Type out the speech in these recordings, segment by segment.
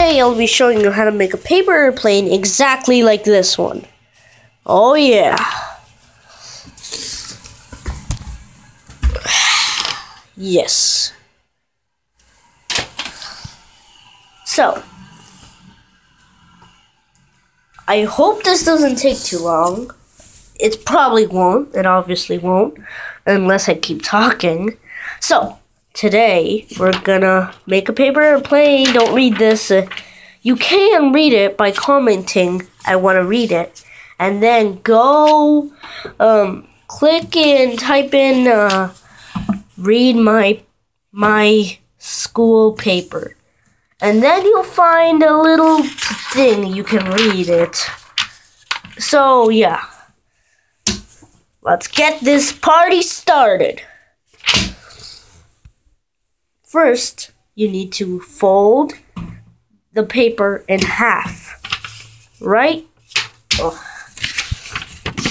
Today I'll be showing you how to make a paper airplane exactly like this one. Oh yeah. Yes. So, I hope this doesn't take too long. It probably won't. It obviously won't, unless I keep talking. So, today we're gonna make a paper airplane. Don't read this. You can read it by commenting, I want to read it. And then go click and type in read my school paper. And then you'll find a little thing you can read it. So yeah. Let's get this party started. First, you need to fold the paper in half. Right? Oh.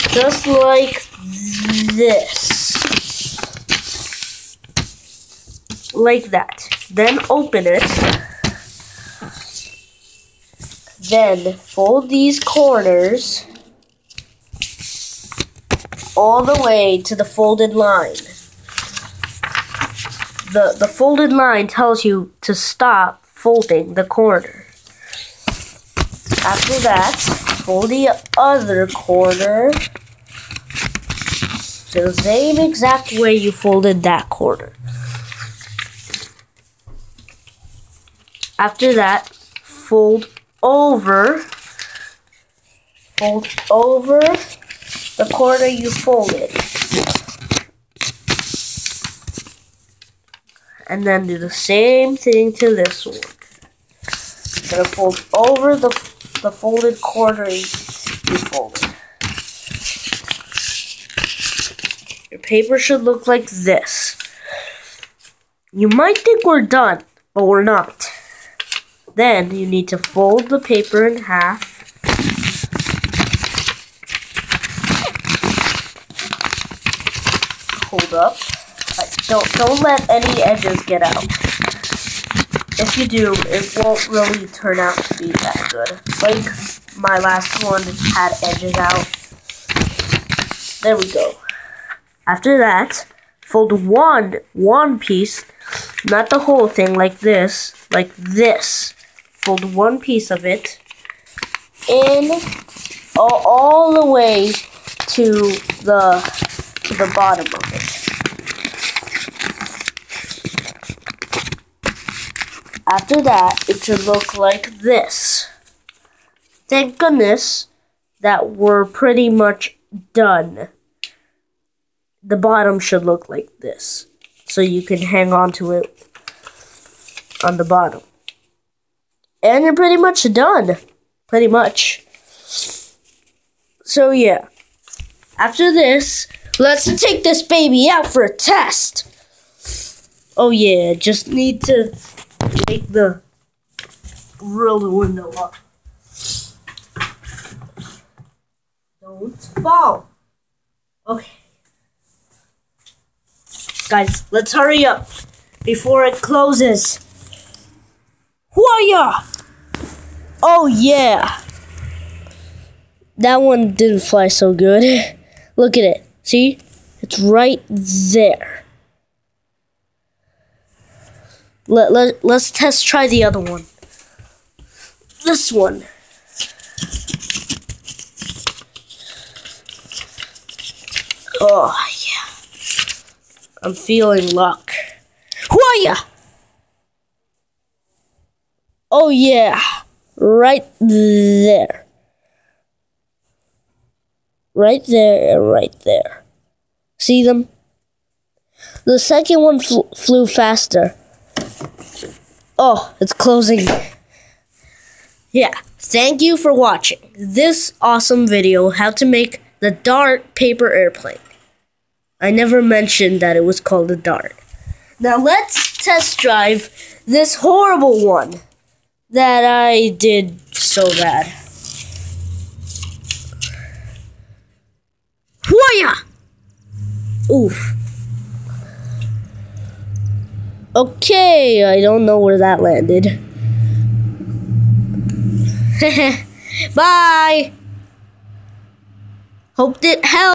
Just like this. Like that. Then open it. Then fold these corners all the way to the folded line. The folded line tells you to stop folding the corner. After that, fold the other corner to the same exact way you folded that corner. After that, fold over the corner you folded. And then do the same thing to this one. You're gonna fold over the folded corner you folded. Your paper should look like this. You might think we're done, but we're not. Then you need to fold the paper in half. Hold up. Don't let any edges get out. If you do, it won't really turn out to be that good. Like my last one had edges out. There we go. After that, fold one piece, not the whole thing, like this. Fold one piece of it in all the way to the bottom of it. After that, it should look like this. Thank goodness that we're pretty much done. The bottom should look like this, so you can hang on to it on the bottom. And you're pretty much done. Pretty much. So yeah. After this, let's take this baby out for a test. Oh yeah, just need to make the window up. Don't fall. Okay. Guys, let's hurry up before it closes. Whoa! Oh yeah. That one didn't fly so good. Look at it. See? It's right there. Let's try the other one. This one. Oh yeah. I'm feeling luck. Whoa! Oh yeah. Right there. Right there and right there. See them? The second one flew faster. Oh, it's closing. Yeah, thank you for watching this awesome video, how to make the Dart paper airplane. I never mentioned that it was called a Dart. Now let's test drive this horrible one that I did so bad. Whoa! Oof. Okay, I don't know where that landed. Bye. Hope it helped.